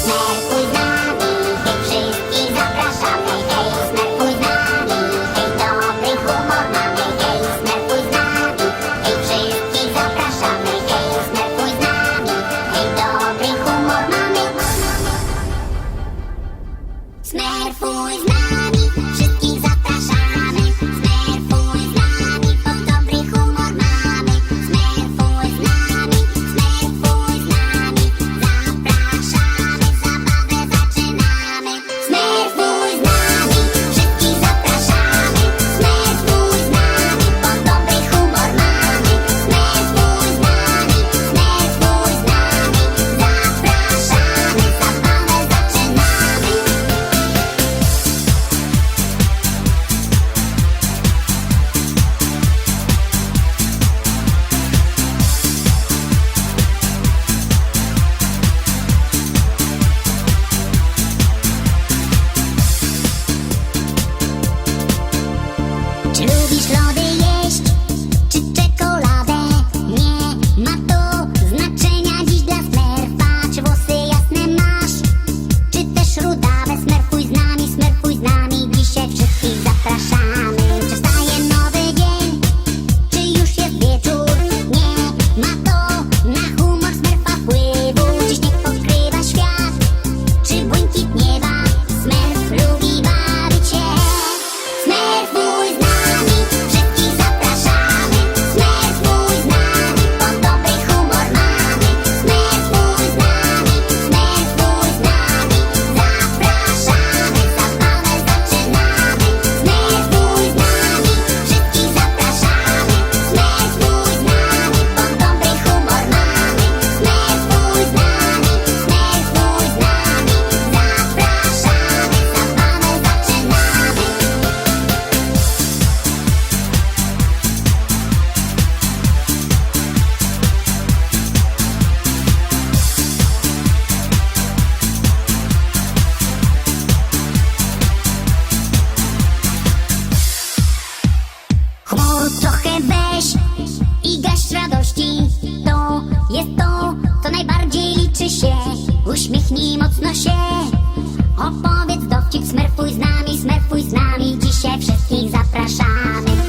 Smerfuj z nami, hej, wszystkich zapraszamy. Hej, smerfuj z nami, hej, dobry humor mamy. Hej, smerfuj z nami, hej, wszystkich zapraszamy. Hej, smerfuj z nami, hej, dobry humor mamy. Smerfuj z nami, wszystkich zapraszamy. Smerfuj z nami, bo dobry humor mamy. Smerfuj z nami, zapraszamy. Zabawę zaczynamy. Smerfuj z nami, wszystkich zapraszamy. Smerfuj z nami, bo dobry humor mamy. Smerfuj z nami, zapraszamy. Zabawę zaczynamy. Czy lubisz lody jeść, czy czekoladę? Nie ma to znaczenia dziś dla Smerfa. Czy włosy jasne masz, czy też rudawe? Smerfuj z nami, dzisiaj wszystkich zapraszamy. Czy wstaje nowy dzień, czy już jest wieczór? Nie ma to na humor Smerfa wpływu. Czy śnieg pokrywa świat, czy błękit nieba? Smerf lubi bawić się. Smerfuj z nami, wszystkich zapraszamy. Smerfuj z nami, bo dobry humor mamy. Smerfuj z nami, zapraszamy. Zabawę zaczynamy. Smerfuj z nami, wszystkich zapraszamy. Smerfuj z nami, bo dobry humor mamy. Smerfuj z nami, zapraszamy. Zabawę zaczynamy. Humor trochę weź i gaś radości. To jest to, co najbardziej liczy się. Uśmiechnij mocno się, opowiedz dowcip. Smerfuj z nami, dzisiaj wszystkich zapraszamy.